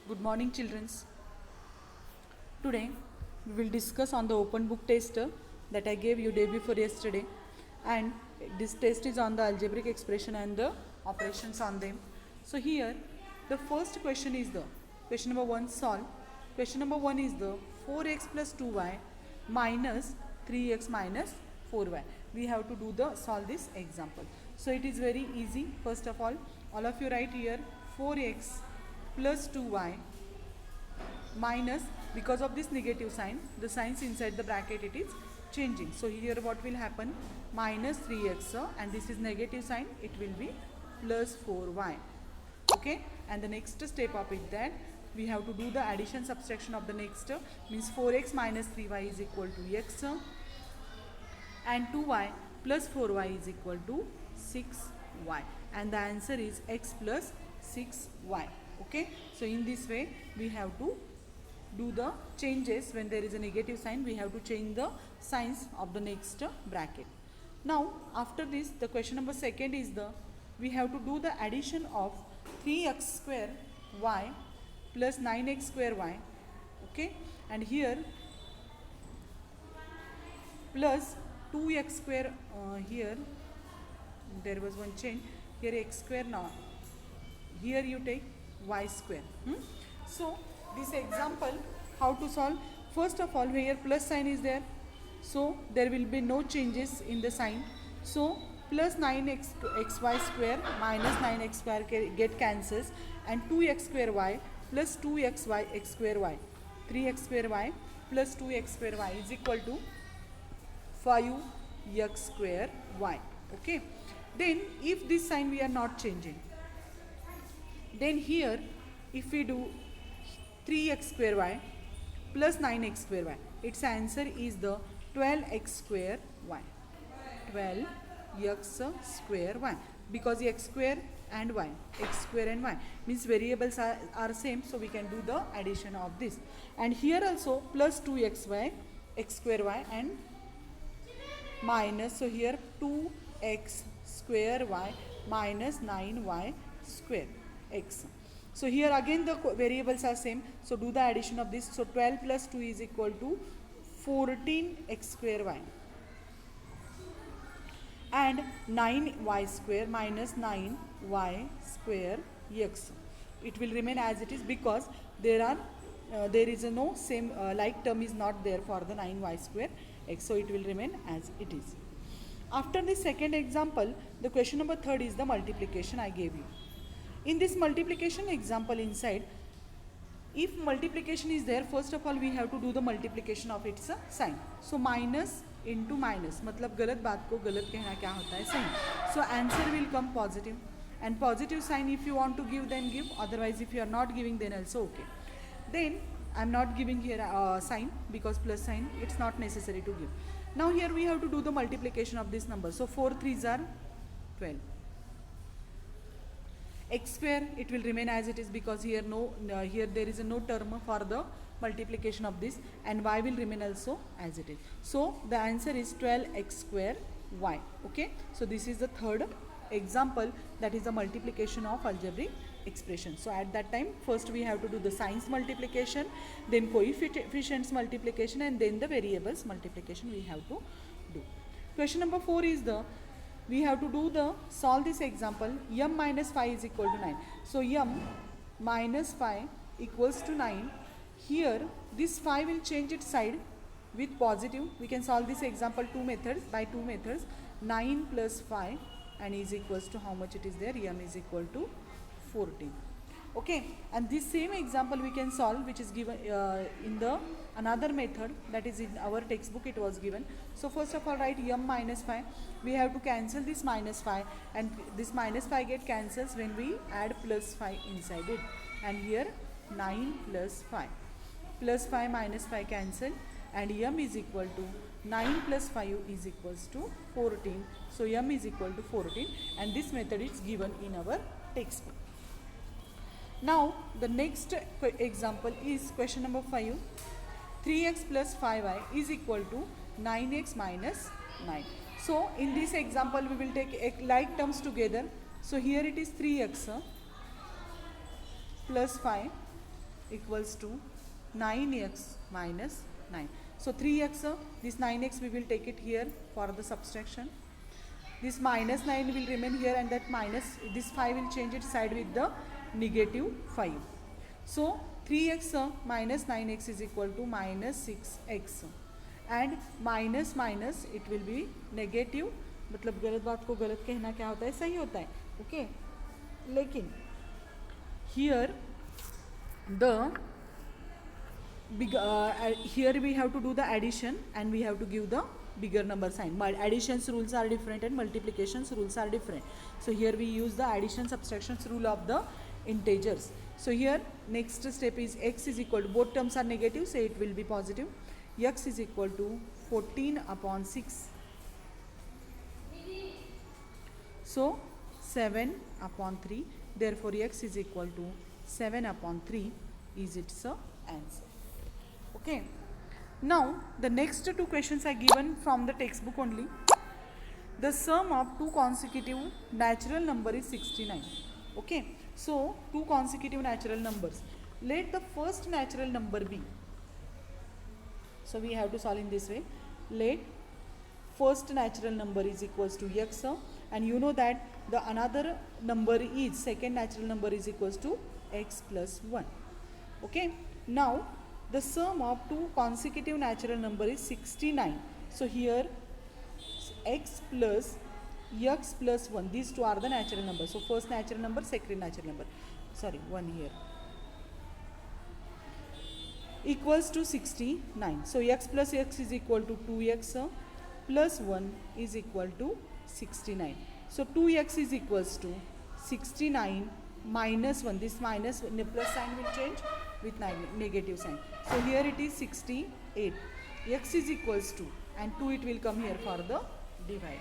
Good morning, children. Today we will discuss on the open book test that I gave you day before yesterday, and this test is on the algebraic expression and the operations on them. So here the first question is the question number 1 solve. Question number 1 is the 4x plus 2y minus 3x minus 4y. We have to do the solve this example. So it is very easy. First of all of you write here 4x plus 2y minus, because of this negative sign, the signs inside the bracket it is changing. So here what will happen, minus 3x and this is negative sign, it will be plus 4y. Okay, and the next step of it, that we have to do the addition subtraction of the next, means 4x minus 3y is equal to x and 2y plus 4y is equal to 6y, and the answer is x plus 6y. Okay, so in this way we have to do the changes. When there is a negative sign, we have to change the signs of the next bracket. Now after this, the question number 2 is the, we have to do the addition of 3x square y plus 9x square y. Okay, and here plus 2x square, here there was one change, here x square, now here you take y square. So this example, how to solve? First of all, here plus sign is there, so there will be no changes in the sign. So plus 9xy square minus 9x square get cancels, and 2x square y plus 2xy x square y, 3x square y plus 2x square y is equal to 5x square y. Okay, then if this sign we are not changing, then here if we do 3x square y plus 9x square y, its answer is the 12x square y, 12x square y, because x square and y, x square and y means variables are same, so we can do the addition of this. And here also plus 2xy x square y and minus, so here 2x square y minus 9y square x. So here again the variables are same, so do the addition of this. So 12 plus 2 is equal to 14x square y, and 9y square minus 9y square x. It will remain as it is, because there is a no same like term is not there for the 9y square x, so it will remain as it is. After the second example, the question number 3 is the multiplication I gave you. In this multiplication example inside, if multiplication is there, first of all we have to do the multiplication of its sign. So minus into minus, मतलब गलत बात को गलत कहना क्या होता है, sign. So answer will come positive, and positive sign if you want to give then give, otherwise if you are not giving then also okay. Then I am not giving here sign, because plus sign it's not necessary to give. Now here we have to do the multiplication of this number. So 4 3s are 12. X square, it will remain as it is, because here here there is a no term for the multiplication of this, and y will remain also as it is. So the answer is 12x square y. Okay, so this is the third example, that is the multiplication of algebraic expression. So at that time, first we have to do the signs multiplication, then coefficients multiplication, and then the variables multiplication we have to do. Question number 4 is the, we have to do the solve this example, m minus 5 is equal to 9. So m minus 5 equals to 9. Here this 5 will change its side with positive. We can solve this example by two methods. 9 plus 5 and is equals to how much it is there, m is equal to 14. Okay, and this same example we can solve, which is given in the another method, that is in our textbook it was given. So first of all write m minus 5, we have to cancel this minus 5, and this minus 5 get cancels when we add plus 5 inside it, and here 9 plus 5, plus 5 minus 5 cancel, and m is equal to 9 plus 5 is equals to 14. So m is equal to 14, and this method is given in our textbook. Now the next example is question number 5. 3x plus 5y is equal to 9x minus 9. So in this example we will take like terms together. So here it is 3x plus 5 equals to 9x minus 9. So 3x, this 9x we will take it here for the subtraction. This minus 9 will remain here, and that minus, this 5 will change its side with the negative 5. So 3x minus 9x is equal to minus 6x, and minus minus it will be negative. मतलब गलत बात को गलत कहना क्या होता है, सही होता है. ओके, लेकिन here the big here we have to do the addition and we have to give the bigger number sign. Additions rules are different and multiplications rules are different. So here we use the addition subtractions rule of the integers. So here next step is x is equal to, both terms are negative, so it will be positive. X is equal to 14 upon 6. So 7 upon 3. Therefore x is equal to 7 upon 3 is its answer. Okay. Now the next two questions are given from the textbook only. The sum of two consecutive natural number is 69. Okay. So two consecutive natural numbers. Let the first natural number be. So we have to solve in this way. Let first natural number is equals to x, and you know that the another number is, second natural number is equals to x plus 1. Okay. Now the sum of two consecutive natural number is 69. So here x plus 1, these two are the natural numbers. So first natural number, second natural number, sorry, 1 here, equals to 69. So x plus x is equal to 2x plus 1 is equal to 69. So 2x is equals to 69 minus 1. This minus plus sign will change with negative sign. So here it is 68. X is equals to, and 2 it will come here for the divide.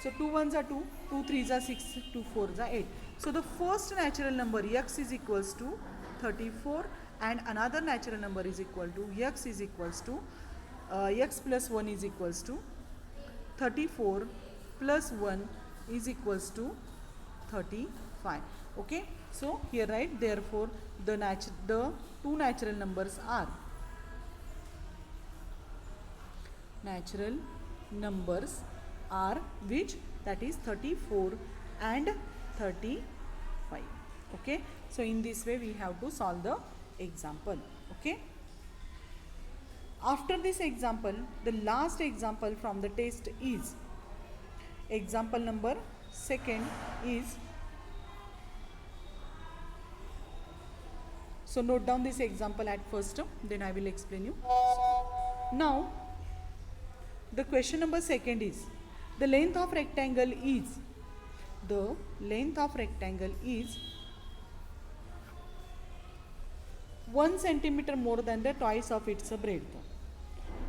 So 2 1s are 2, 2 3s are 6, 2 4s are 8. So the first natural number x is equals to 34, and another natural number is equal to x is equals to x plus 1 is equals to 34 plus 1 is equals to 35. Okay. So here write, therefore the two natural numbers are which, that is 34 and 35. Okay. So in this way we have to solve the example. Okay. After this example, the last example from the test is example number 2 is, so note down this example at first, then I will explain you. Now the question number 2 is, the length of rectangle is 1 centimeter more than the twice of its breadth.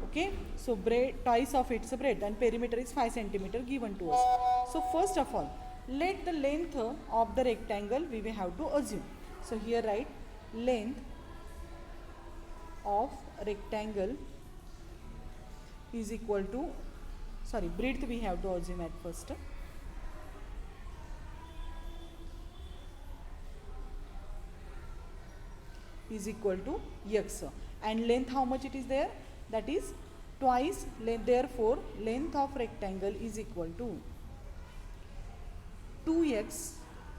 Okay, so twice of its breadth, and perimeter is 5 centimeter given to us. So first of all, let the length of the rectangle we will have to assume. So here write, length of rectangle is equal to, sorry, breadth we have to assume at first. Is equal to x, and length how much it is there, that is twice length. Therefore length of rectangle is equal to 2x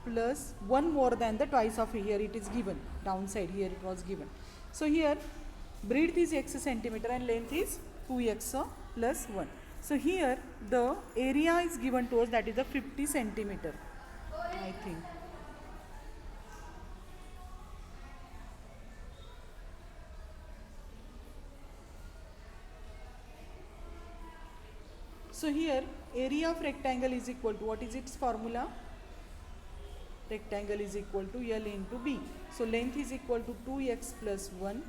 plus 1 more than the twice of, here it is given, downside here it was given. So here breadth is x centimeter and length is 2x plus 1. So here the area is given to us, that is the 50 centimeter, I think. So here area of rectangle is equal to, what is its formula? Rectangle is equal to L into B. So length is equal to 2x plus 1,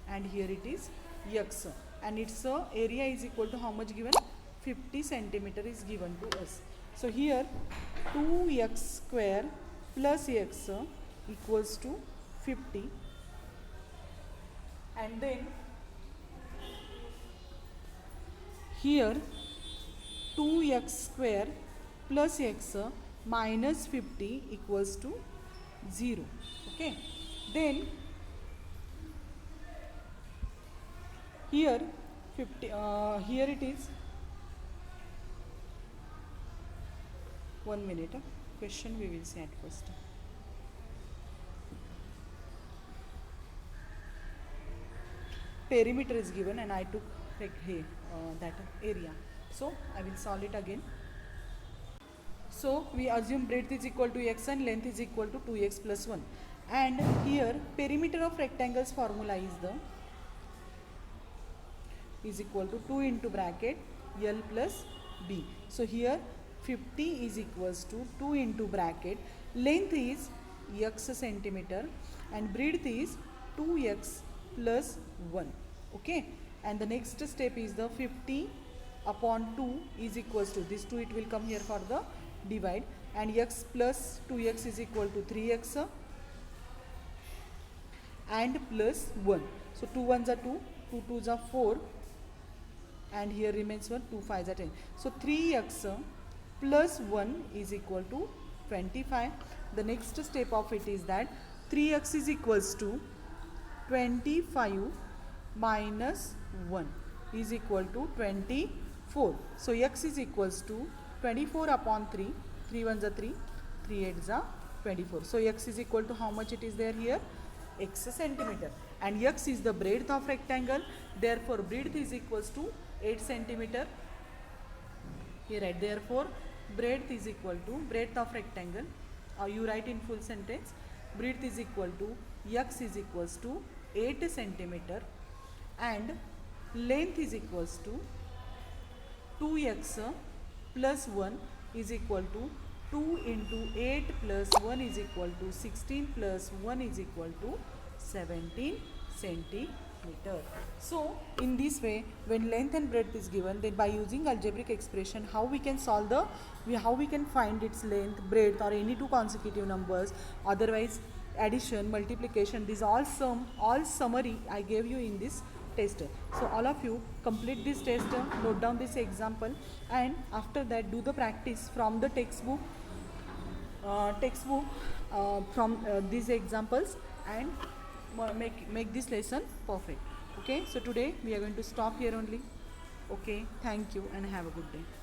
and here it is x, and its area is equal to how much given? 50 centimeter is given to us. So here 2x square plus x equals to 50, and then here 2x square plus x minus 50 equals to 0. Okay. Then Here 50 here it is 1 minute. Question we will see at first. Perimeter is given and I took that area. So I will solve it again. So we assume breadth is equal to x and length is equal to 2x plus 1. And here perimeter of rectangles formula is equal to 2 into bracket L plus B. So here 50 is equals to 2 into bracket, length is x centimeter and breadth is 2x plus 1. Okay, and the next step is the 50 upon 2 is equals to this 2, it will come here for the divide, and x plus 2x is equal to 3x and plus 1. So 2 1s are 2, 2 2s are 4, and here remains 1, 2 5s are 10. So 3x plus 1 is equal to 25. The next step of it is that 3x is equals to 25 minus 1 is equal to 24. So x is equals to 24 upon 3, 3 1s are 3, 3 8s are 24. So x is equal to how much it is there here? X centimeter, and x is the breadth of rectangle, therefore breadth is equals to 8 centimeter. Here write, therefore breadth is equal to breadth of rectangle, you write in full sentence, breadth is equal to x is equals to 8 centimeter and length is equals to 2x plus 1 is equal to 2 into 8 plus 1 is equal to 16 plus 1 is equal to 17 centimeter. So in this way, when length and breadth is given, then by using algebraic expression, how we can solve how we can find its length, breadth, or any two consecutive numbers, otherwise addition, multiplication, these all summary I gave you in this test. So all of you complete this test, note down this example, and after that do the practice from the textbook from these examples, and make this lesson perfect. Okay, so today we are going to stop here only. Okay, thank you and have a good day.